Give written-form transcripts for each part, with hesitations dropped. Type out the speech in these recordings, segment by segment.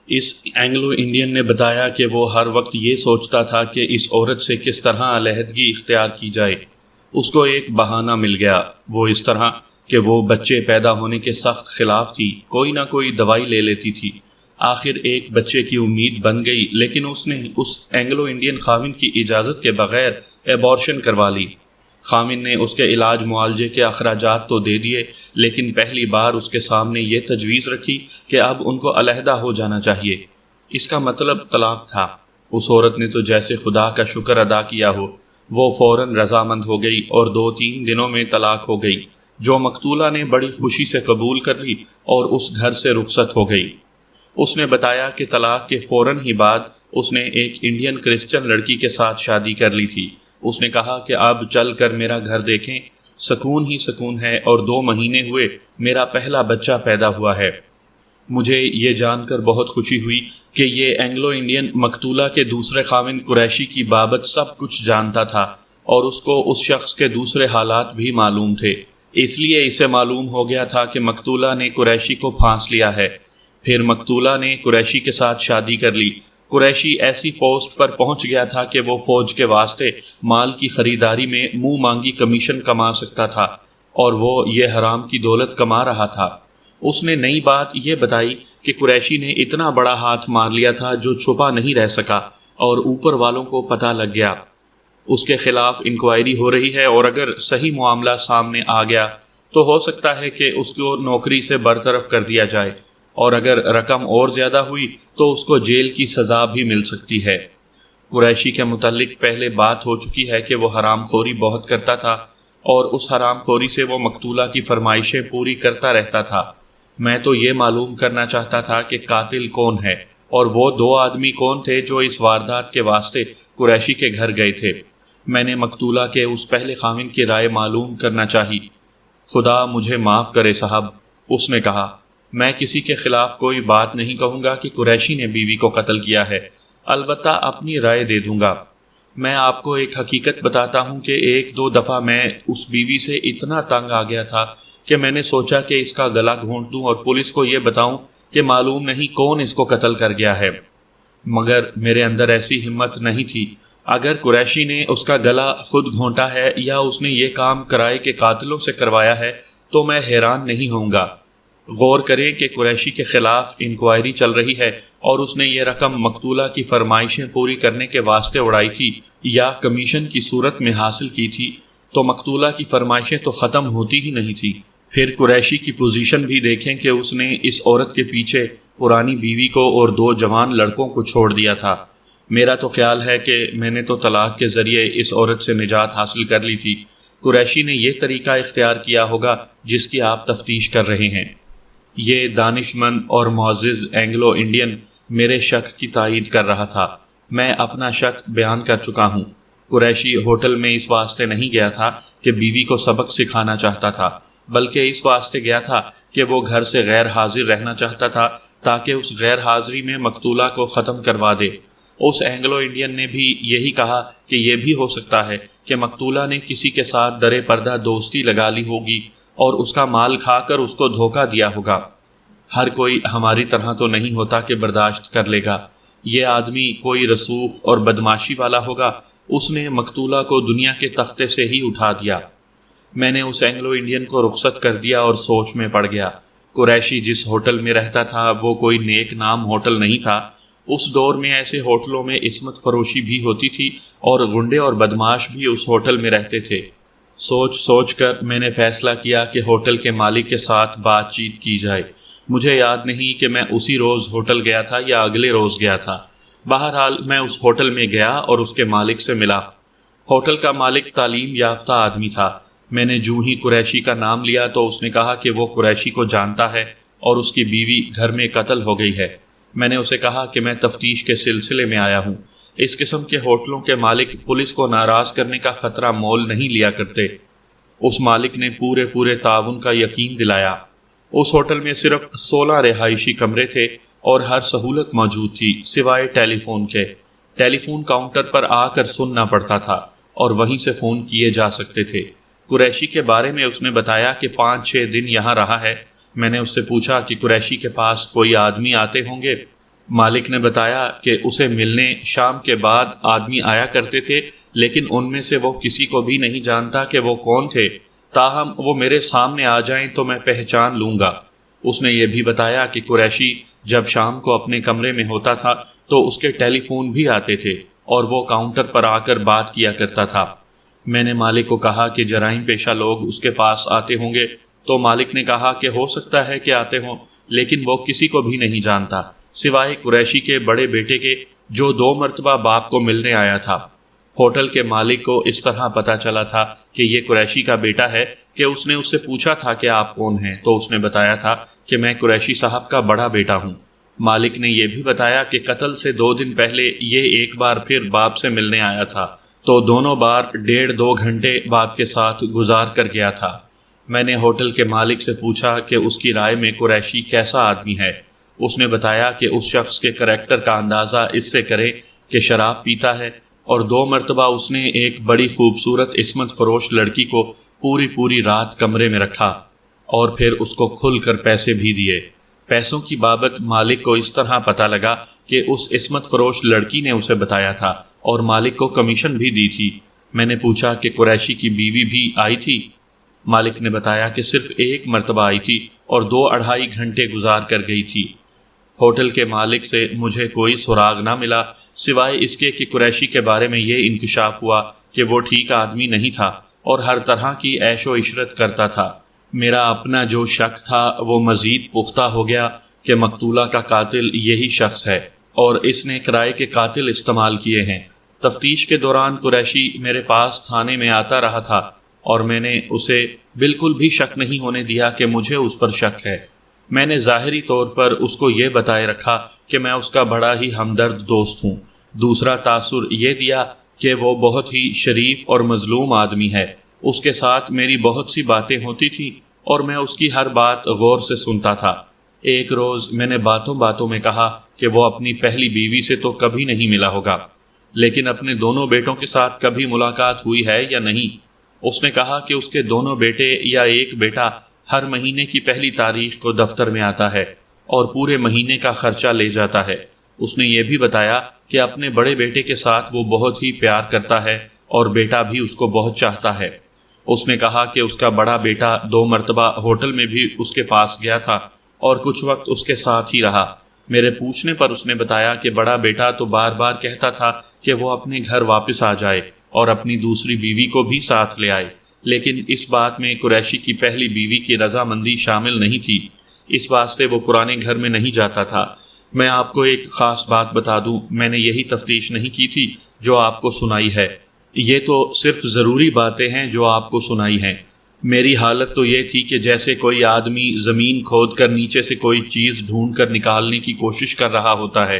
اس Anglo Indian نے بتایا کہ وہ ہر وقت یہ سوچتا تھا کہ اس عورت سے کس طرح علیحدگی اختیار کی جائے۔ اس کو ایک بہانہ مل گیا، وہ اس طرح کہ وہ بچے پیدا ہونے کے سخت خلاف تھی، کوئی نہ کوئی دوائی لے لیتی تھی۔ آخر ایک بچے کی امید بن گئی، لیکن اس نے اس اینگلو انڈین خاوند کی اجازت کے بغیر ایبارشن کروا لی۔ خاوند نے اس کے علاج معالجے کے اخراجات تو دے دیے، لیکن پہلی بار اس کے سامنے یہ تجویز رکھی کہ اب ان کو علیحدہ ہو جانا چاہیے۔ اس کا مطلب طلاق تھا۔ اس عورت نے تو جیسے خدا کا شکر ادا کیا ہو، وہ فوراً رضامند ہو گئی اور 2-3 دنوں میں طلاق ہو گئی، جو مقتولہ نے بڑی خوشی سے قبول کر لی اور اس گھر سے رخصت ہو گئی۔ اس نے بتایا کہ طلاق کے فوراً ہی بعد اس نے ایک انڈین کرسچن لڑکی کے ساتھ شادی کر لی تھی۔ اس نے کہا کہ اب چل کر میرا گھر دیکھیں، سکون ہی سکون ہے، اور 2 مہینے ہوئے میرا پہلا بچہ پیدا ہوا ہے۔ مجھے یہ جان کر بہت خوشی ہوئی کہ یہ اینگلو انڈین مقتولہ کے دوسرے خاوند قریشی کی بابت سب کچھ جانتا تھا، اور اس کو اس شخص کے دوسرے حالات بھی معلوم تھے۔ اس لیے اسے معلوم ہو گیا تھا کہ مقتولہ نے قریشی کو پھانس لیا ہے۔ پھر مقتولہ نے قریشی کے ساتھ شادی کر لی۔ قریشی ایسی پوسٹ پر پہنچ گیا تھا کہ وہ فوج کے واسطے مال کی خریداری میں منہ مانگی کمیشن کما سکتا تھا، اور وہ یہ حرام کی دولت کما رہا تھا۔ اس نے نئی بات یہ بتائی کہ قریشی نے اتنا بڑا ہاتھ مار لیا تھا جو چھپا نہیں رہ سکا، اور اوپر والوں کو پتہ لگ گیا۔ اس کے خلاف انکوائری ہو رہی ہے، اور اگر صحیح معاملہ سامنے آ گیا تو ہو سکتا ہے کہ اس کو نوکری سے برطرف کر دیا جائے، اور اگر رقم اور زیادہ ہوئی تو اس کو جیل کی سزا بھی مل سکتی ہے۔ قریشی کے متعلق پہلے بات ہو چکی ہے کہ وہ حرام خوری بہت کرتا تھا، اور اس حرام خوری سے وہ مقتولہ کی فرمائشیں پوری کرتا رہتا تھا۔ میں تو یہ معلوم کرنا چاہتا تھا کہ قاتل کون ہے، اور وہ 2 آدمی کون تھے جو اس واردات کے واسطے قریشی کے گھر گئے تھے۔ میں نے مقتولہ کے اس پہلے خاوند کی رائے معلوم کرنا چاہی۔ خدا مجھے معاف کرے صاحب، اس نے کہا، میں کسی کے خلاف کوئی بات نہیں کہوں گا کہ قریشی نے بیوی کو قتل کیا ہے، البتہ اپنی رائے دے دوں گا۔ میں آپ کو ایک حقیقت بتاتا ہوں کہ 1-2 دفعہ میں اس بیوی سے اتنا تنگ آ گیا تھا کہ میں نے سوچا کہ اس کا گلا گھونٹ دوں اور پولیس کو یہ بتاؤں کہ معلوم نہیں کون اس کو قتل کر گیا ہے، مگر میرے اندر ایسی ہمت نہیں تھی۔ اگر قریشی نے اس کا گلا خود گھونٹا ہے یا اس نے یہ کام کرائے کے قاتلوں سے کروایا ہے تو میں حیران نہیں ہوں گا۔ غور کریں کہ قریشی کے خلاف انکوائری چل رہی ہے، اور اس نے یہ رقم مقتولہ کی فرمائشیں پوری کرنے کے واسطے اڑائی تھی یا کمیشن کی صورت میں حاصل کی تھی، تو مقتولہ کی فرمائشیں تو ختم ہوتی ہی نہیں تھی۔ پھر قریشی کی پوزیشن بھی دیکھیں کہ اس نے اس عورت کے پیچھے پرانی بیوی کو اور 2 جوان لڑکوں کو چھوڑ دیا تھا۔ میرا تو خیال ہے کہ میں نے تو طلاق کے ذریعے اس عورت سے نجات حاصل کر لی تھی۔ قریشی نے یہ طریقہ اختیار کیا ہوگا جس کی آپ تفتیش کر رہے ہیں۔ یہ دانش مند اور معزز اینگلو انڈین میرے شک کی تائید کر رہا تھا۔ میں اپنا شک بیان کر چکا ہوں۔ قریشی ہوٹل میں اس واسطے نہیں گیا تھا کہ بیوی کو سبق سکھانا چاہتا تھا، بلکہ اس واسطے گیا تھا کہ وہ گھر سے غیر حاضر رہنا چاہتا تھا تاکہ اس غیر حاضری میں مقتولہ کو ختم کروا دے۔ اس اینگلو انڈین نے بھی یہی کہا کہ یہ بھی ہو سکتا ہے کہ مقتولہ نے کسی کے ساتھ درِ پردہ دوستی لگا لی ہوگی اور اس کا مال کھا کر اس کو دھوکہ دیا ہوگا۔ ہر کوئی ہماری طرح تو نہیں ہوتا کہ برداشت کر لے گا۔ یہ آدمی کوئی رسوخ اور بدماشی والا ہوگا، اس نے مقتولہ کو دنیا کے تختے سے ہی اٹھا دیا۔ میں نے اس اینگلو انڈین کو رخصت کر دیا اور سوچ میں پڑ گیا۔ قریشی جس ہوٹل میں رہتا تھا وہ کوئی نیک نام ہوٹل نہیں تھا۔ اس دور میں ایسے ہوٹلوں میں عصمت فروشی بھی ہوتی تھی، اور غنڈے اور بدماش بھی اس ہوٹل میں رہتے تھے۔ سوچ کر میں نے فیصلہ کیا کہ ہوٹل کے مالک کے ساتھ بات چیت کی جائے۔ مجھے یاد نہیں کہ میں اسی روز ہوٹل گیا تھا یا اگلے روز گیا تھا۔ بہرحال میں اس ہوٹل میں گیا اور اس کے مالک سے ملا۔ ہوٹل کا مالک تعلیم یافتہ آدمی تھا۔ میں نے جو ہی قریشی کا نام لیا تو اس نے کہا کہ وہ قریشی کو جانتا ہے اور اس کی بیوی گھر میں قتل ہو گئی ہے۔ میں نے اسے کہا کہ میں تفتیش کے سلسلے میں آیا ہوں۔ اس قسم کے ہوٹلوں کے مالک پولیس کو ناراض کرنے کا خطرہ مول نہیں لیا کرتے۔ اس مالک نے پورے تعاون کا یقین دلایا۔ اس ہوٹل میں صرف 16 رہائشی کمرے تھے اور ہر سہولت موجود تھی سوائے ٹیلی فون کے۔ ٹیلی فون کاؤنٹر پر آ کر سننا پڑتا تھا اور وہیں سے فون کیے جا سکتے تھے۔ قریشی کے بارے میں اس نے بتایا کہ 5-6 دن یہاں رہا ہے۔ میں نے اس سے پوچھا کہ قریشی کے پاس کوئی آدمی آتے ہوں گے؟ مالک نے بتایا کہ اسے ملنے شام کے بعد آدمی آیا کرتے تھے، لیکن ان میں سے وہ کسی کو بھی نہیں جانتا کہ وہ کون تھے، تاہم وہ میرے سامنے آ جائیں تو میں پہچان لوں گا۔ اس نے یہ بھی بتایا کہ قریشی جب شام کو اپنے کمرے میں ہوتا تھا تو اس کے ٹیلی فون بھی آتے تھے اور وہ کاؤنٹر پر آ کر بات کیا کرتا تھا۔ میں نے مالک کو کہا کہ جرائم پیشہ لوگ اس کے پاس آتے ہوں گے، تو مالک نے کہا کہ ہو سکتا ہے کہ آتے ہوں، لیکن وہ کسی کو بھی نہیں جانتا سوائے قریشی کے بڑے بیٹے کے، جو 2 مرتبہ باپ کو ملنے آیا تھا۔ ہوٹل کے مالک کو اس طرح پتا چلا تھا کہ یہ قریشی کا بیٹا ہے کہ اس نے اس سے پوچھا تھا کہ آپ کون ہیں، تو اس نے بتایا تھا کہ میں قریشی صاحب کا بڑا بیٹا ہوں۔ مالک نے یہ بھی بتایا کہ قتل سے 2 دن پہلے یہ ایک بار پھر باپ سے ملنے آیا تھا، تو دونوں بار 1.5-2 گھنٹے باپ کے ساتھ گزار کر گیا تھا۔ میں نے ہوٹل کے مالک سے پوچھا کہ اس کی رائے میں قریشی کیسا آدمی ہے۔ اس نے بتایا کہ اس شخص کے کریکٹر کا اندازہ اس سے کرے کہ شراب پیتا ہے، اور 2 مرتبہ اس نے ایک بڑی خوبصورت عصمت فروش لڑکی کو پوری رات کمرے میں رکھا اور پھر اس کو کھل کر پیسے بھی دیے۔ پیسوں کی بابت مالک کو اس طرح پتہ لگا کہ اس عصمت فروش لڑکی نے اسے بتایا تھا اور مالک کو کمیشن بھی دی تھی۔ میں نے پوچھا کہ قریشی کی بیوی بھی آئی تھی؟ مالک نے بتایا کہ صرف 1 مرتبہ آئی تھی اور 2-2.5 گھنٹے گزار کر گئی تھی۔ ہوٹل کے مالک سے مجھے کوئی سراغ نہ ملا سوائے اس کے کہ قریشی کے بارے میں یہ انکشاف ہوا کہ وہ ٹھیک آدمی نہیں تھا اور ہر طرح کی عیش و عشرت کرتا تھا۔ میرا اپنا جو شک تھا وہ مزید پختہ ہو گیا کہ مقتولہ کا قاتل یہی شخص ہے اور اس نے کرائے کے قاتل استعمال کیے ہیں۔ تفتیش کے دوران قریشی میرے پاس تھانے میں آتا رہا تھا اور میں نے اسے بالکل بھی شک نہیں ہونے دیا کہ مجھے اس پر شک ہے۔ میں نے ظاہری طور پر اس کو یہ بتائے رکھا کہ میں اس کا بڑا ہی ہمدرد دوست ہوں۔ دوسرا تاثر یہ دیا کہ وہ بہت ہی شریف اور مظلوم آدمی ہے۔ اس کے ساتھ میری بہت سی باتیں ہوتی تھیں اور میں اس کی ہر بات غور سے سنتا تھا۔ ایک روز میں نے باتوں میں کہا کہ وہ اپنی پہلی بیوی سے تو کبھی نہیں ملا ہوگا، لیکن اپنے دونوں بیٹوں کے ساتھ کبھی ملاقات ہوئی ہے یا نہیں؟ اس نے کہا کہ اس کے دونوں بیٹے یا ایک بیٹا ہر مہینے کی پہلی تاریخ کو دفتر میں آتا ہے اور پورے مہینے کا خرچہ لے جاتا ہے۔ اس نے یہ بھی بتایا کہ اپنے بڑے بیٹے کے ساتھ وہ بہت ہی پیار کرتا ہے اور بیٹا بھی اس کو بہت چاہتا ہے۔ اس نے کہا کہ اس کا بڑا بیٹا 2 مرتبہ ہوٹل میں بھی اس کے پاس گیا تھا اور کچھ وقت اس کے ساتھ ہی رہا۔ میرے پوچھنے پر اس نے بتایا کہ بڑا بیٹا تو بار بار کہتا تھا کہ وہ اپنے گھر واپس آ جائے اور اپنی دوسری بیوی کو بھی ساتھ لے آئے، لیکن اس بات میں قریشی کی پہلی بیوی کی رضامندی شامل نہیں تھی، اس واسطے وہ پرانے گھر میں نہیں جاتا تھا۔ میں آپ کو ایک خاص بات بتا دوں، میں نے یہی تفتیش نہیں کی تھی جو آپ کو سنائی ہے، یہ تو صرف ضروری باتیں ہیں جو آپ کو سنائی ہیں۔ میری حالت تو یہ تھی کہ جیسے کوئی آدمی زمین کھود کر نیچے سے کوئی چیز ڈھونڈ کر نکالنے کی کوشش کر رہا ہوتا ہے۔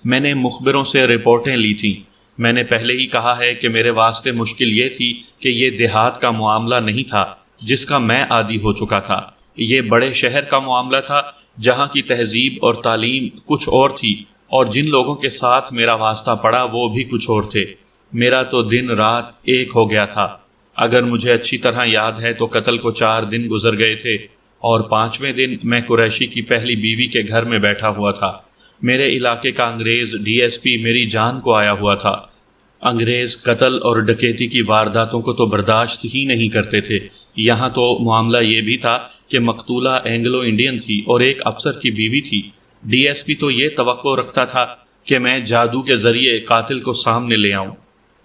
میں نے مخبروں سے رپورٹیں لی تھیں۔ میں نے پہلے ہی کہا ہے کہ میرے واسطے مشکل یہ تھی کہ یہ دیہات کا معاملہ نہیں تھا جس کا میں عادی ہو چکا تھا، یہ بڑے شہر کا معاملہ تھا جہاں کی تہذیب اور تعلیم کچھ اور تھی اور جن لوگوں کے ساتھ میرا واسطہ پڑا وہ بھی کچھ اور تھے۔ میرا تو دن رات ایک ہو گیا تھا۔ اگر مجھے اچھی طرح یاد ہے تو قتل کو 4 دن گزر گئے تھے اور 5ویں دن میں قریشی کی پہلی بیوی کے گھر میں بیٹھا ہوا تھا۔ میرے علاقے کا انگریز DSP میری جان کو آیا ہوا تھا۔ انگریز قتل اور ڈکیتی کی وارداتوں کو تو برداشت ہی نہیں کرتے تھے۔ یہاں تو معاملہ یہ بھی تھا کہ مقتولہ اینگلو انڈین تھی اور ایک افسر کی بیوی تھی۔ DSP تو یہ توقع رکھتا تھا کہ میں جادو کے ذریعے قاتل کو سامنے لے آؤں۔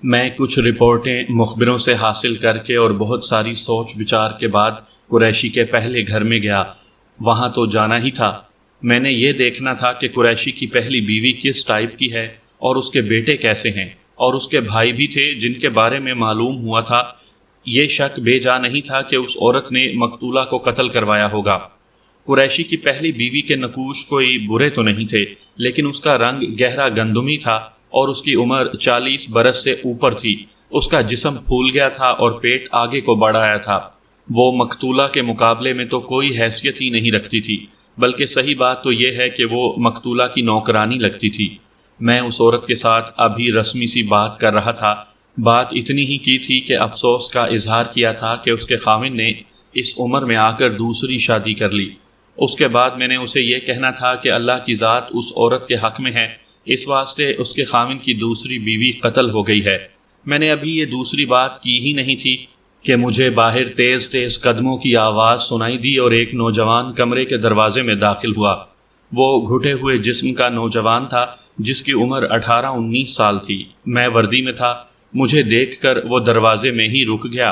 میں کچھ رپورٹیں مخبروں سے حاصل کر کے اور بہت ساری سوچ بچار کے بعد قریشی کے پہلے گھر میں گیا۔ وہاں تو جانا ہی تھا۔ میں نے یہ دیکھنا تھا کہ قریشی کی پہلی بیوی کس ٹائپ کی ہے اور اس کے بیٹے کیسے ہیں، اور اس کے بھائی بھی تھے جن کے بارے میں معلوم ہوا تھا۔ یہ شک بے جا نہیں تھا کہ اس عورت نے مقتولہ کو قتل کروایا ہوگا۔ قریشی کی پہلی بیوی کے نقوش کوئی برے تو نہیں تھے، لیکن اس کا رنگ گہرا گندمی تھا اور اس کی عمر 40 برس سے اوپر تھی۔ اس کا جسم پھول گیا تھا اور پیٹ آگے کو بڑھ آیا تھا۔ وہ مقتولہ کے مقابلے میں تو کوئی حیثیت ہی نہیں رکھتی تھی، بلکہ صحیح بات تو یہ ہے کہ وہ مقتولہ کی نوکرانی لگتی تھی۔ میں اس عورت کے ساتھ ابھی رسمی سی بات کر رہا تھا۔ بات اتنی ہی کی تھی کہ افسوس کا اظہار کیا تھا کہ اس کے خاوند نے اس عمر میں آ کر دوسری شادی کر لی۔ اس کے بعد میں نے اسے یہ کہنا تھا کہ اللہ کی ذات اس عورت کے حق میں ہے، اس واسطے اس کے خاوند کی دوسری بیوی قتل ہو گئی ہے۔ میں نے ابھی یہ دوسری بات کی ہی نہیں تھی کہ مجھے باہر تیز تیز قدموں کی آواز سنائی دی اور ایک نوجوان کمرے کے دروازے میں داخل ہوا۔ وہ گھٹے ہوئے جسم کا نوجوان تھا جس کی عمر 18-19 سال تھی۔ میں وردی میں تھا۔ مجھے دیکھ کر وہ دروازے میں ہی رک گیا،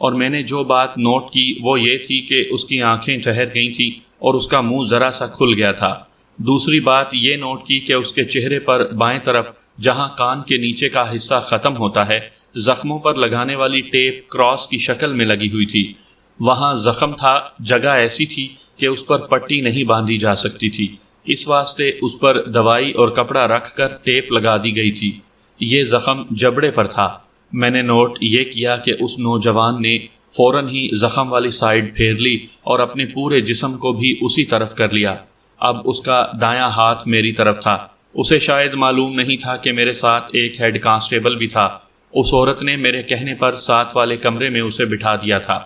اور میں نے جو بات نوٹ کی وہ یہ تھی کہ اس کی آنکھیں ٹھہر گئی تھیں اور اس کا منہ ذرا سا کھل گیا تھا۔ دوسری بات یہ نوٹ کی کہ اس کے چہرے پر بائیں طرف جہاں کان کے نیچے کا حصہ ختم ہوتا ہے، زخموں پر لگانے والی ٹیپ کراس کی شکل میں لگی ہوئی تھی۔ وہاں زخم تھا، جگہ ایسی تھی کہ اس پر پٹی نہیں باندھی جا سکتی تھی، اس واسطے اس پر دوائی اور کپڑا رکھ کر ٹیپ لگا دی گئی تھی۔ یہ زخم جبڑے پر تھا۔ میں نے نوٹ یہ کیا کہ اس نوجوان نے فوراً ہی زخم والی سائیڈ پھیر لی اور اپنے پورے جسم کو بھی اسی طرف کر لیا۔ اب اس کا دایاں ہاتھ میری طرف تھا۔ اسے شاید معلوم نہیں تھا کہ میرے ساتھ ایک ہیڈ کانسٹیبل بھی تھا۔ اس عورت نے میرے کہنے پر ساتھ والے کمرے میں اسے بٹھا دیا تھا۔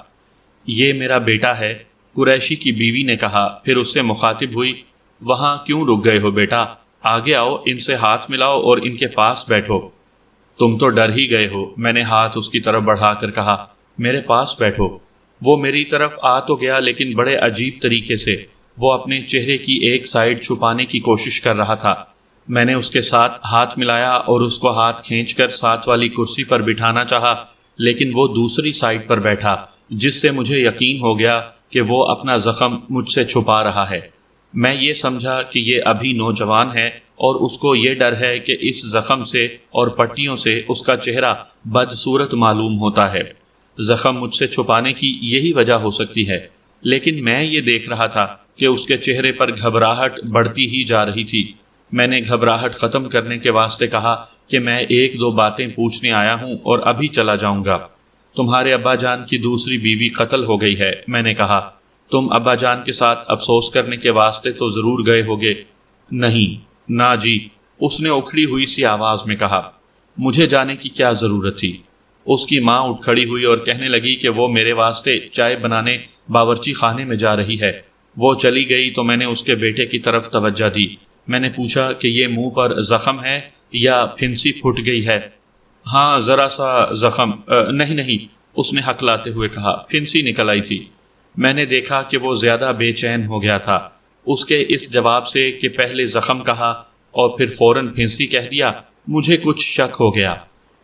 یہ میرا بیٹا ہے، قریشی کی بیوی نے کہا، پھر اس سے مخاطب ہوئی، وہاں کیوں رک گئے ہو بیٹا؟ آگے آؤ، ان سے ہاتھ ملاؤ اور ان کے پاس بیٹھو۔ تم تو ڈر ہی گئے ہو، میں نے ہاتھ اس کی طرف بڑھا کر کہا، میرے پاس بیٹھو۔ وہ میری طرف آ تو گیا لیکن بڑے عجیب طریقے سے۔ وہ اپنے چہرے کی ایک سائیڈ چھپانے کی کوشش کر رہا تھا۔ میں نے اس کے ساتھ ہاتھ ملایا اور اس کو ہاتھ کھینچ کر ساتھ والی کرسی پر بٹھانا چاہا، لیکن وہ دوسری سائیڈ پر بیٹھا، جس سے مجھے یقین ہو گیا کہ وہ اپنا زخم مجھ سے چھپا رہا ہے۔ میں یہ سمجھا کہ یہ ابھی نوجوان ہے اور اس کو یہ ڈر ہے کہ اس زخم سے اور پٹیوں سے اس کا چہرہ بدصورت معلوم ہوتا ہے۔ زخم مجھ سے چھپانے کی یہی وجہ ہو سکتی ہے، لیکن میں یہ دیکھ رہا تھا کہ اس کے چہرے پر گھبراہٹ بڑھتی ہی جا رہی تھی۔ میں نے گھبراہٹ ختم کرنے کے واسطے کہا کہ میں ایک دو باتیں پوچھنے آیا ہوں اور ابھی چلا جاؤں گا۔ تمہارے ابا جان کی دوسری بیوی قتل ہو گئی ہے، میں نے کہا۔ تم ابا جان کے ساتھ افسوس کرنے کے واسطے تو ضرور گئے ہوگے؟ نہیں، نا جی، اس نے اکھڑی ہوئی سی آواز میں کہا۔ مجھے جانے کی کیا ضرورت تھی؟ اس کی ماں اٹھ کھڑی ہوئی اور کہنے لگی کہ وہ میرے واسطے چائے بنانے باورچی خانے میں جا رہی ہے۔ وہ چلی گئی تو میں نے اس کے بیٹے کی طرف توجہ دی۔ میں نے پوچھا کہ یہ منہ پر زخم ہے یا پھنسی پھٹ گئی ہے؟ ہاں، ذرا سا زخم۔ نہیں، اس نے ہکلاتے ہوئے کہا، پھنسی نکل آئی تھی۔ میں نے دیکھا کہ وہ زیادہ بے چین ہو گیا تھا۔ اس کے اس جواب سے کہ پہلے زخم کہا اور پھر فوراً پھنسی کہہ دیا، مجھے کچھ شک ہو گیا۔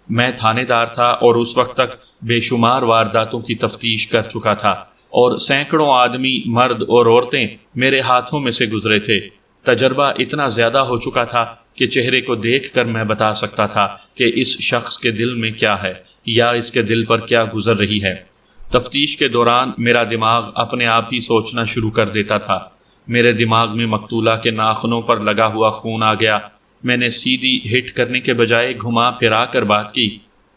میں تھانے دار تھا اور اس وقت تک بے شمار وارداتوں کی تفتیش کر چکا تھا اور سینکڑوں آدمی، مرد اور عورتیں میرے ہاتھوں میں سے گزرے تھے۔ تجربہ اتنا زیادہ ہو چکا تھا کہ چہرے کو دیکھ کر میں بتا سکتا تھا کہ اس شخص کے دل میں کیا ہے یا اس کے دل پر کیا گزر رہی ہے۔ تفتیش کے دوران میرا دماغ اپنے آپ ہی سوچنا شروع کر دیتا تھا۔ میرے دماغ میں مقتولہ کے ناخنوں پر لگا ہوا خون آ گیا۔ میں نے سیدھی ہٹ کرنے کے بجائے گھما پھرا کر بات کی۔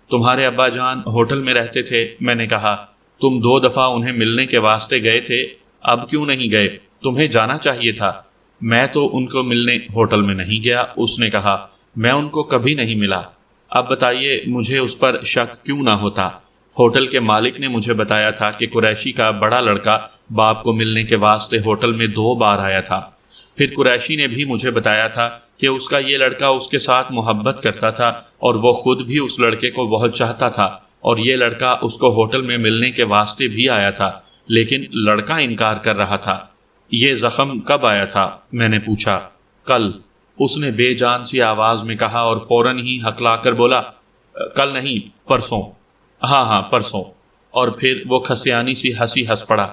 تمہارے ابا جان ہوٹل میں رہتے تھے، میں نے کہا۔ تم 2 دفعہ انہیں ملنے کے واسطے گئے تھے، اب کیوں نہیں گئے؟ تمہیں جانا چاہیے تھا۔ میں تو ان کو ملنے ہوٹل میں نہیں گیا، اس نے کہا۔ میں ان کو کبھی نہیں ملا۔ اب بتائیے مجھے اس پر شک کیوں نہ ہوتا؟ ہوٹل کے مالک نے مجھے بتایا تھا کہ قریشی کا بڑا لڑکا باپ کو ملنے کے واسطے ہوٹل میں 2 بار آیا تھا۔ پھر قریشی نے بھی مجھے بتایا تھا کہ اس کا یہ لڑکا اس کے ساتھ محبت کرتا تھا اور وہ خود بھی اس لڑکے کو بہت چاہتا تھا، اور یہ لڑکا اس کو ہوٹل میں ملنے کے واسطے بھی آیا تھا، لیکن لڑکا انکار کر رہا تھا۔ یہ زخم کب آیا تھا؟ میں نے پوچھا۔ کل، اس نے بے جان سی آواز میں کہا اور فوراً ہی ہکلا کر بولا، کل نہیں، پرسوں۔ ہاں، پرسوں۔ اور پھر وہ کھسیانی سی ہنسی ہنس پڑا۔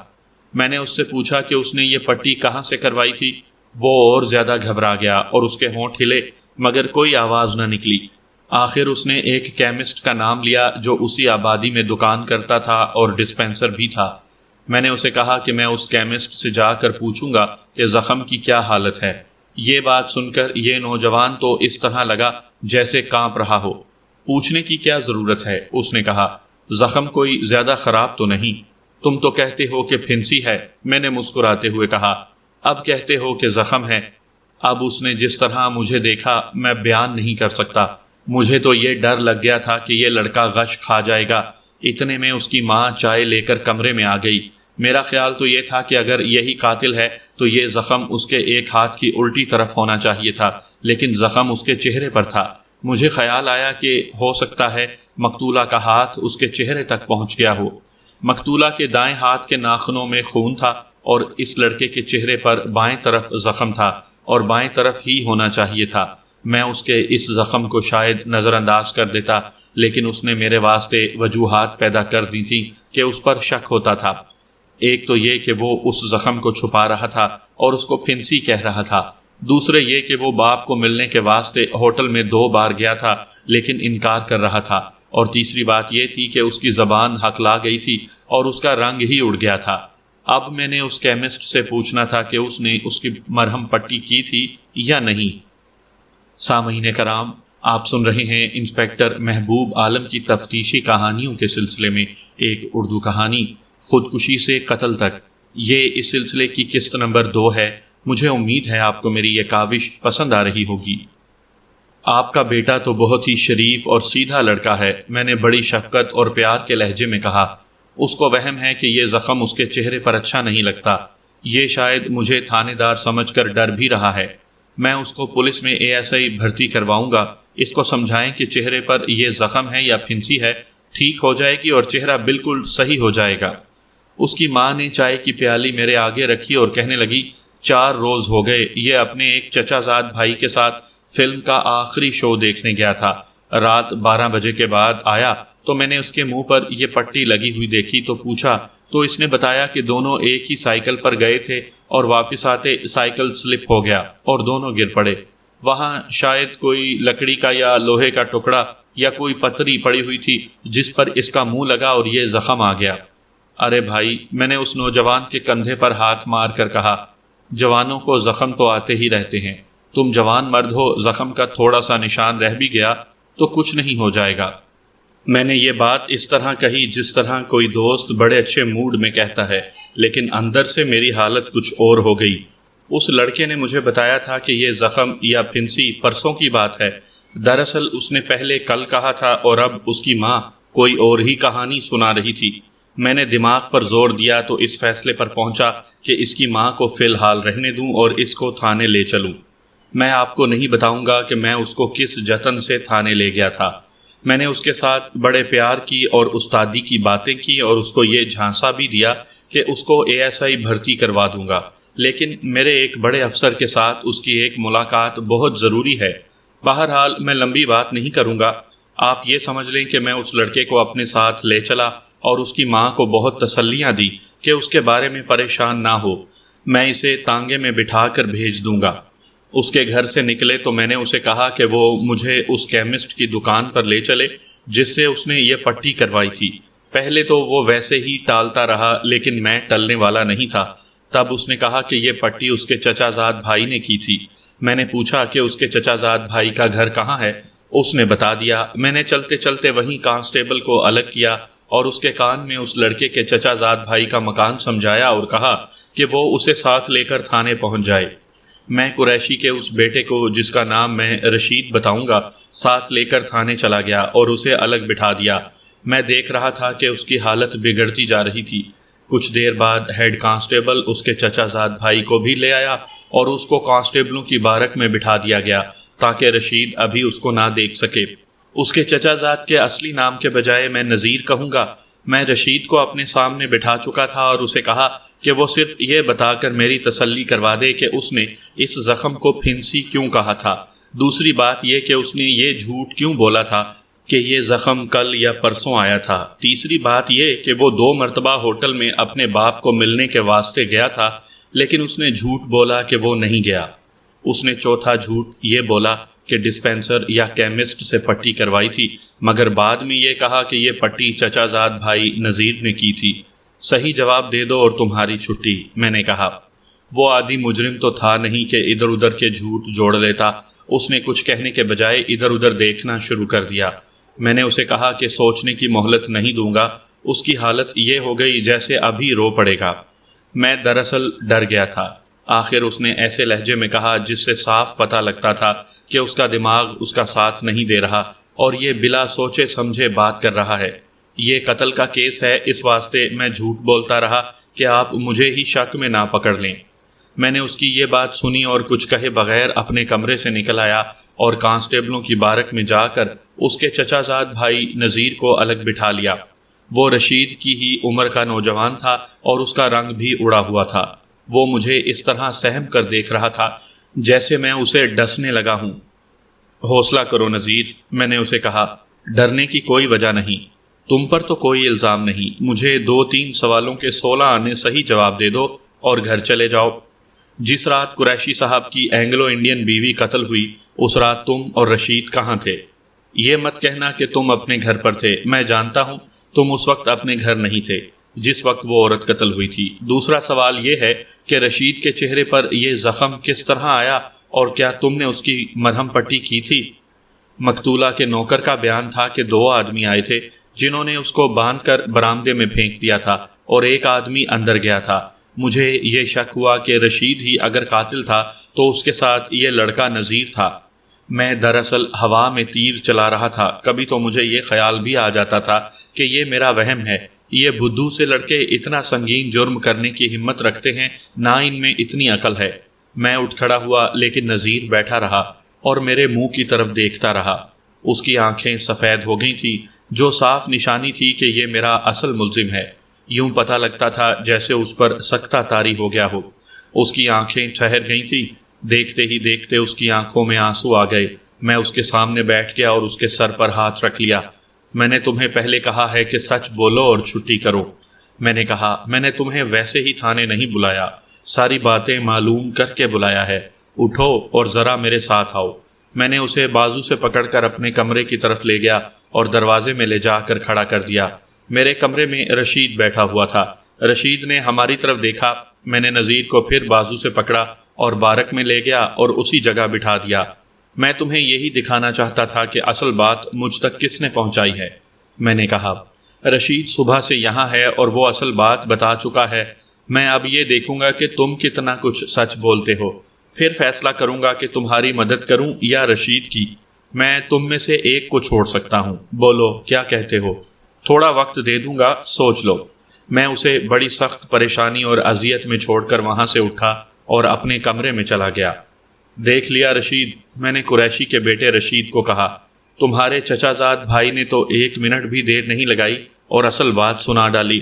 میں نے اس سے پوچھا کہ اس نے یہ پٹی کہاں سے کروائی تھی؟ وہ اور زیادہ گھبرا گیا اور اس کے ہونٹ ہلے، مگر کوئی آواز نہ نکلی۔ آخر اس نے ایک کیمسٹ کا نام لیا جو اسی آبادی میں دکان کرتا تھا اور ڈسپینسر بھی تھا۔ میں نے اسے کہا کہ میں اس کیمسٹ سے جا کر پوچھوں گا کہ زخم کی کیا حالت ہے۔ یہ بات سن کر یہ نوجوان تو اس طرح لگا جیسے کانپ رہا ہو۔ پوچھنے کی کیا ضرورت ہے؟ اس نے کہا، زخم کوئی زیادہ خراب تو نہیں؟ تم تو کہتے ہو کہ پھنسی ہے، میں نے مسکراتے ہوئے کہا۔ اب کہتے ہو کہ زخم ہے۔ اب اس نے جس طرح مجھے دیکھا میں بیان نہیں کر سکتا۔ مجھے تو یہ ڈر لگ گیا تھا کہ یہ لڑکا غش کھا جائے گا۔ اتنے میں اس کی ماں چائے لے کر کمرے میں آ گئی۔ میرا خیال تو یہ تھا کہ اگر یہی قاتل ہے تو یہ زخم اس کے ایک ہاتھ کی الٹی طرف ہونا چاہیے تھا، لیکن زخم اس کے چہرے پر تھا۔ مجھے خیال آیا کہ ہو سکتا ہے مقتولہ کا ہاتھ اس کے چہرے تک پہنچ گیا ہو۔ مقتولہ کے دائیں ہاتھ کے ناخنوں میں خون تھا اور اس لڑکے کے چہرے پر بائیں طرف زخم تھا اور بائیں طرف ہی ہونا چاہیے تھا۔ میں اس کے اس زخم کو شاید نظر انداز کر دیتا، لیکن اس نے میرے واسطے وجوہات پیدا کر دی تھی کہ اس پر شک ہوتا تھا۔ ایک تو یہ کہ وہ اس زخم کو چھپا رہا تھا اور اس کو پھنسی کہہ رہا تھا، دوسرے یہ کہ وہ باپ کو ملنے کے واسطے ہوٹل میں 2 بار گیا تھا لیکن انکار کر رہا تھا، اور تیسری بات یہ تھی کہ اس کی زبان ہکلا گئی تھی اور اس کا رنگ ہی اڑ گیا تھا۔ اب میں نے اس کیمسٹ سے پوچھنا تھا کہ اس نے اس کی مرہم پٹی کی تھی یا نہیں۔ سامعین کرام، آپ سن رہے ہیں انسپیکٹر محبوب عالم کی تفتیشی کہانیوں کے سلسلے میں ایک اردو کہانی، خودکشی سے قتل تک۔ یہ اس سلسلے کی قسط نمبر 2 ہے۔ مجھے امید ہے آپ کو میری یہ کاوش پسند آ رہی ہوگی۔ آپ کا بیٹا تو بہت ہی شریف اور سیدھا لڑکا ہے، میں نے بڑی شفقت اور پیار کے لہجے میں کہا۔ اس کو وہم ہے کہ یہ زخم اس کے چہرے پر اچھا نہیں لگتا۔ یہ شاید مجھے تھانے دار سمجھ کر ڈر بھی رہا ہے۔ میں اس کو پولیس میں ASI بھرتی کرواؤں گا۔ اس کو سمجھائیں کہ چہرے پر یہ زخم ہے یا پھنسی ہے، ٹھیک ہو جائے گی اور چہرہ بالکل صحیح ہو جائے گا۔ اس کی ماں نے چائے کی پیالی میرے آگے رکھی اور کہنے لگی، 4 روز ہو گئے یہ اپنے ایک چچا زاد بھائی کے ساتھ فلم کا آخری شو دیکھنے گیا تھا۔ رات 12 بجے کے بعد آیا تو میں نے اس کے منہ پر یہ پٹی لگی ہوئی دیکھی تو پوچھا، تو اس نے بتایا کہ دونوں ایک ہی سائیکل پر گئے تھے اور واپس آتے سائیکل سلپ ہو گیا اور دونوں گر پڑے۔ وہاں شاید کوئی لکڑی کا یا لوہے کا ٹکڑا یا کوئی پتری پڑی ہوئی تھی جس پر اس کا منہ لگا اور یہ زخم آ گیا۔ ارے بھائی، میں نے اس نوجوان کے کندھے پر ہاتھ مار کر کہا، جوانوں کو زخم تو آتے ہی رہتے ہیں، تم جوان مرد ہو، زخم کا تھوڑا سا نشان رہ بھی گیا تو کچھ نہیں ہو جائے گا۔ میں نے یہ بات اس طرح کہی جس طرح کوئی دوست بڑے اچھے موڈ میں کہتا ہے، لیکن اندر سے میری حالت کچھ اور ہو گئی۔ اس لڑکے نے مجھے بتایا تھا کہ یہ زخم یا پھنسی پرسوں کی بات ہے۔ دراصل اس نے پہلے کل کہا تھا اور اب اس کی ماں کوئی اور ہی کہانی سنا رہی تھی۔ میں نے دماغ پر زور دیا تو اس فیصلے پر پہنچا کہ اس کی ماں کو فی الحال رہنے دوں اور اس کو تھانے لے چلوں۔ میں آپ کو نہیں بتاؤں گا کہ میں اس کو کس جتن سے تھانے لے گیا تھا۔ میں نے اس کے ساتھ بڑے پیار کی اور استادی کی باتیں کی اور اس کو یہ جھانسا بھی دیا کہ اس کو ASI بھرتی کروا دوں گا، لیکن میرے ایک بڑے افسر کے ساتھ اس کی ایک ملاقات بہت ضروری ہے۔ بہرحال میں لمبی بات نہیں کروں گا، آپ یہ سمجھ لیں کہ میں اس لڑکے کو اپنے ساتھ لے چلا اور اس کی ماں کو بہت تسلیاں دی کہ اس کے بارے میں پریشان نہ ہو، میں اسے تانگے میں بٹھا کر بھیج دوں گا۔ اس کے گھر سے نکلے تو میں نے اسے کہا کہ وہ مجھے اس کیمسٹ کی دکان پر لے چلے جس سے اس نے یہ پٹی کروائی تھی۔ پہلے تو وہ ویسے ہی ٹالتا رہا، لیکن میں ٹلنے والا نہیں تھا۔ تب اس نے کہا کہ یہ پٹی اس کے چچا زاد بھائی نے کی تھی۔ میں نے پوچھا کہ اس کے چچا زاد بھائی کا گھر کہاں ہے؟ اس نے بتا دیا۔ میں نے چلتے چلتے وہیں کانسٹیبل کو الگ کیا اور اس کے کان میں اس لڑکے کے چچا زاد بھائی کا مکان سمجھایا اور کہا کہ وہ اسے ساتھ لے کر تھانے پہنچ جائے۔ میں قریشی کے اس بیٹے کو، جس کا نام میں رشید بتاؤں گا، ساتھ لے کر تھانے چلا گیا اور اسے الگ بٹھا دیا۔ میں دیکھ رہا تھا کہ اس کی حالت بگڑتی جا رہی تھی۔ کچھ دیر بعد ہیڈ کانسٹیبل اس کے چچا زاد بھائی کو بھی لے آیا اور اس کو کانسٹیبلوں کی بارک میں بٹھا دیا گیا تاکہ رشید ابھی اس کو نہ دیکھ سکے۔ اس کے چچا زاد کے اصلی نام کے بجائے میں نذیر کہوں گا۔ میں رشید کو اپنے سامنے بٹھا چکا تھا اور اسے کہا کہ وہ صرف یہ بتا کر میری تسلی کروا دے کہ اس نے اس زخم کو پھنسی کیوں کہا تھا۔ دوسری بات یہ کہ اس نے یہ جھوٹ کیوں بولا تھا کہ یہ زخم کل یا پرسوں آیا تھا۔ تیسری بات یہ کہ وہ 2 مرتبہ ہوٹل میں اپنے باپ کو ملنے کے واسطے گیا تھا، لیکن اس نے جھوٹ بولا کہ وہ نہیں گیا۔ اس نے چوتھا جھوٹ یہ بولا کہ ڈسپینسر یا کیمسٹ سے پٹی کروائی تھی، مگر بعد میں یہ کہا کہ یہ پٹی چچا زاد بھائی نذیر نے کی تھی۔ صحیح جواب دے دو اور تمہاری چھٹی، میں نے کہا۔ وہ عادی مجرم تو تھا نہیں کہ ادھر ادھر کے جھوٹ جوڑ لیتا۔ اس نے کچھ کہنے کے بجائے ادھر ادھر دیکھنا شروع کر دیا۔ میں نے اسے کہا کہ سوچنے کی مہلت نہیں دوں گا۔ اس کی حالت یہ ہو گئی جیسے ابھی رو پڑے گا۔ میں دراصل ڈر گیا تھا۔ آخر اس نے ایسے لہجے میں کہا جس سے صاف پتہ لگتا تھا کہ اس کا دماغ اس کا ساتھ نہیں دے رہا اور یہ بلا سوچے سمجھے بات کر رہا ہے۔ یہ قتل کا کیس ہے، اس واسطے میں جھوٹ بولتا رہا کہ آپ مجھے ہی شک میں نہ پکڑ لیں۔ میں نے اس کی یہ بات سنی اور کچھ کہے بغیر اپنے کمرے سے نکل آیا اور کانسٹیبلوں کی بارک میں جا کر اس کے چچا زاد بھائی نذیر کو الگ بٹھا لیا۔ وہ رشید کی ہی عمر کا نوجوان تھا اور اس کا رنگ بھی اڑا ہوا تھا۔ وہ مجھے اس طرح سہم کر دیکھ رہا تھا جیسے میں اسے ڈسنے لگا ہوں۔ حوصلہ کرو نذیر، میں نے اسے کہا، ڈرنے کی کوئی وجہ نہیں، تم پر تو کوئی الزام نہیں، مجھے 2-3 سوالوں کے 16 آنے صحیح جواب دے دو اور گھر چلے جاؤ۔ جس رات قریشی صاحب کی اینگلو انڈین بیوی قتل ہوئی، اس رات تم اور رشید کہاں تھے؟ یہ مت کہنا کہ تم اپنے گھر پر تھے، میں جانتا ہوں تم اس وقت اپنے گھر نہیں تھے جس وقت وہ عورت قتل ہوئی تھی۔ دوسرا سوال یہ ہے کہ رشید کے چہرے پر یہ زخم کس طرح آیا اور کیا تم نے اس کی مرہم پٹی کی تھی؟ مقتولہ کے نوکر کا بیان تھا کہ 2 آدمی آئے تھے جنہوں نے اس کو باندھ کر برآمدے میں پھینک دیا تھا اور ایک آدمی اندر گیا تھا۔ مجھے یہ شک ہوا کہ رشید ہی اگر قاتل تھا تو اس کے ساتھ یہ لڑکا نذیر تھا۔ میں دراصل ہوا میں تیر چلا رہا تھا۔ کبھی تو مجھے یہ خیال بھی آ جاتا تھا کہ یہ میرا وہم ہے، یہ بدھو سے لڑکے اتنا سنگین جرم کرنے کی ہمت رکھتے ہیں، نہ ان میں اتنی عقل ہے۔ میں اٹھ کھڑا ہوا لیکن نذیر بیٹھا رہا اور میرے منہ کی طرف دیکھتا رہا۔ اس کی آنکھیں سفید ہو گئی تھیں، جو صاف نشانی تھی کہ یہ میرا اصل ملزم ہے۔ یوں پتہ لگتا تھا جیسے اس پر سکتہ طاری ہو گیا ہو۔ اس کی آنکھیں ٹھہر گئی تھیں، دیکھتے ہی دیکھتے اس کی آنکھوں میں آنسو آ گئے۔ میں اس کے سامنے بیٹھ گیا اور اس کے سر پر ہاتھ رکھ لیا۔ میں نے تمہیں پہلے کہا ہے کہ سچ بولو اور چھٹی کرو۔ میں نے کہا، میں نے تمہیں ویسے ہی تھانے نہیں بلایا، ساری باتیں معلوم کر کے بلایا ہے۔ اٹھو اور ذرا میرے ساتھ آؤ۔ میں نے اسے بازو سے پکڑ کر اپنے کمرے کی طرف لے گیا اور دروازے میں لے جا کر کھڑا کر دیا۔ میرے کمرے میں رشید بیٹھا ہوا تھا۔ رشید نے ہماری طرف دیکھا۔ میں نے نذیر کو پھر بازو سے پکڑا اور بارک میں لے گیا اور اسی جگہ بٹھا دیا۔ میں تمہیں یہی دکھانا چاہتا تھا کہ اصل بات مجھ تک کس نے پہنچائی ہے۔ میں نے کہا، رشید صبح سے یہاں ہے اور وہ اصل بات بتا چکا ہے۔ میں اب یہ دیکھوں گا کہ تم کتنا کچھ سچ بولتے ہو، پھر فیصلہ کروں گا کہ تمہاری مدد کروں یا رشید کی۔ میں تم میں سے ایک کو چھوڑ سکتا ہوں، بولو کیا کہتے ہو؟ تھوڑا وقت دے دوں گا، سوچ لو۔ میں اسے بڑی سخت پریشانی اور اذیت میں چھوڑ کر وہاں سے اٹھا اور اپنے کمرے میں چلا گیا۔ دیکھ لیا رشید، میں نے قریشی کے بیٹے رشید کو کہا، تمہارے چچا زاد بھائی نے تو 1 منٹ بھی دیر نہیں لگائی اور اصل بات سنا ڈالی۔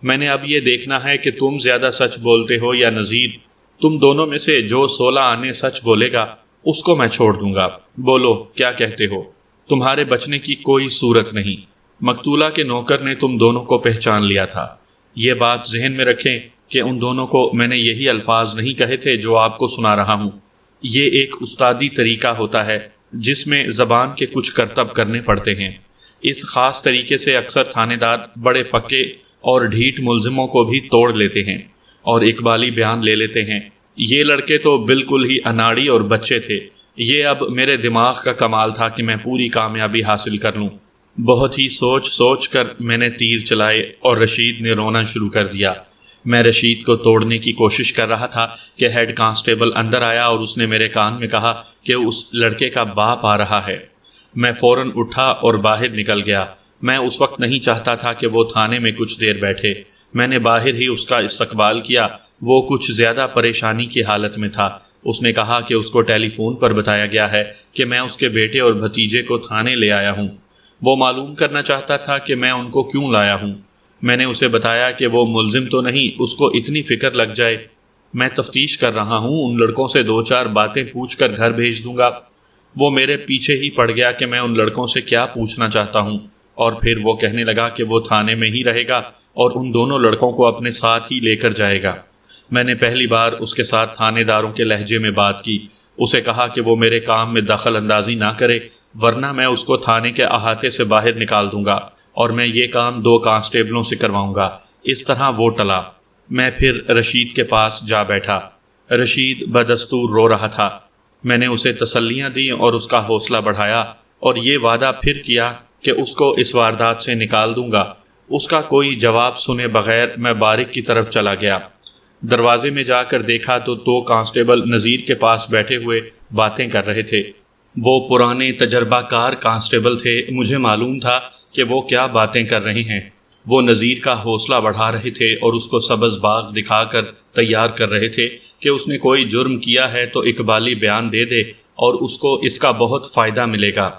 میں نے اب یہ دیکھنا ہے کہ تم زیادہ سچ بولتے ہو یا نذیر۔ تم دونوں میں سے جو 16 آنے سچ بولے گا اس کو میں چھوڑ دوں گا۔ بولو کیا کہتے ہو؟ تمہارے بچنے کی کوئی صورت نہیں۔ مقتولہ کے نوکر نے تم دونوں کو پہچان لیا تھا۔ یہ بات ذہن میں رکھیں کہ ان دونوں کو میں نے یہی الفاظ نہیں کہے تھے جو آپ کو سنا رہا ہوں۔ یہ ایک استادی طریقہ ہوتا ہے جس میں زبان کے کچھ کرتب کرنے پڑتے ہیں۔ اس خاص طریقے سے اکثر تھانے دار بڑے پکے اور ڈھیٹ ملزموں کو بھی توڑ لیتے ہیں اور اقبالی بیان لے لیتے ہیں۔ یہ لڑکے تو بالکل ہی اناڑی اور بچے تھے۔ یہ اب میرے دماغ کا کمال تھا کہ میں پوری کامیابی حاصل کر لوں۔ بہت ہی سوچ کر میں نے تیر چلائے اور رشید نے رونا شروع کر دیا۔ میں رشید کو توڑنے کی کوشش کر رہا تھا کہ ہیڈ کانسٹیبل اندر آیا اور اس نے میرے کان میں کہا کہ اس لڑکے کا باپ آ رہا ہے۔ میں فوراً اٹھا اور باہر نکل گیا۔ میں اس وقت نہیں چاہتا تھا کہ وہ تھانے میں کچھ دیر بیٹھے۔ میں نے باہر ہی اس کا استقبال کیا۔ وہ کچھ زیادہ پریشانی کی حالت میں تھا۔ اس نے کہا کہ اس کو ٹیلی فون پر بتایا گیا ہے کہ میں اس کے بیٹے اور بھتیجے کو تھانے لے آیا ہوں۔ وہ معلوم کرنا چاہتا تھا کہ میں ان کو کیوں لایا ہوں۔ میں نے اسے بتایا کہ وہ ملزم تو نہیں، اس کو اتنی فکر لگ جائے۔ میں تفتیش کر رہا ہوں، ان لڑکوں سے 2-4 باتیں پوچھ کر گھر بھیج دوں گا۔ وہ میرے پیچھے ہی پڑ گیا کہ میں ان لڑکوں سے کیا پوچھنا چاہتا ہوں، اور پھر وہ کہنے لگا کہ وہ تھانے میں ہی رہے گا اور ان دونوں لڑکوں کو اپنے ساتھ ہی لے کر جائے گا۔ میں نے پہلی بار اس کے ساتھ تھانے داروں کے لہجے میں بات کی۔ اسے کہا کہ وہ میرے کام میں دخل اندازی نہ کرے، ورنہ میں اس کو تھانے کے احاطے سے باہر نکال دوں گا اور میں یہ کام 2 کانسٹیبلوں سے کرواؤں گا۔ اس طرح وہ ٹلا۔ میں پھر رشید کے پاس جا بیٹھا۔ رشید بدستور رو رہا تھا۔ میں نے اسے تسلیاں دیں اور اس کا حوصلہ بڑھایا اور یہ وعدہ پھر کیا کہ اس کو اس واردات سے نکال دوں گا۔ اس کا کوئی جواب سنے بغیر میں بارک کی طرف چلا گیا۔ دروازے میں جا کر دیکھا تو 2 کانسٹیبل نذیر کے پاس بیٹھے ہوئے باتیں کر رہے تھے۔ وہ پرانے تجربہ کار کانسٹیبل تھے، مجھے معلوم تھا کہ وہ کیا باتیں کر رہے ہیں۔ وہ نذیر کا حوصلہ بڑھا رہے تھے اور اس کو سبز باغ دکھا کر تیار کر رہے تھے کہ اس نے کوئی جرم کیا ہے تو اقبالی بیان دے دے اور اس کو اس کا بہت فائدہ ملے گا۔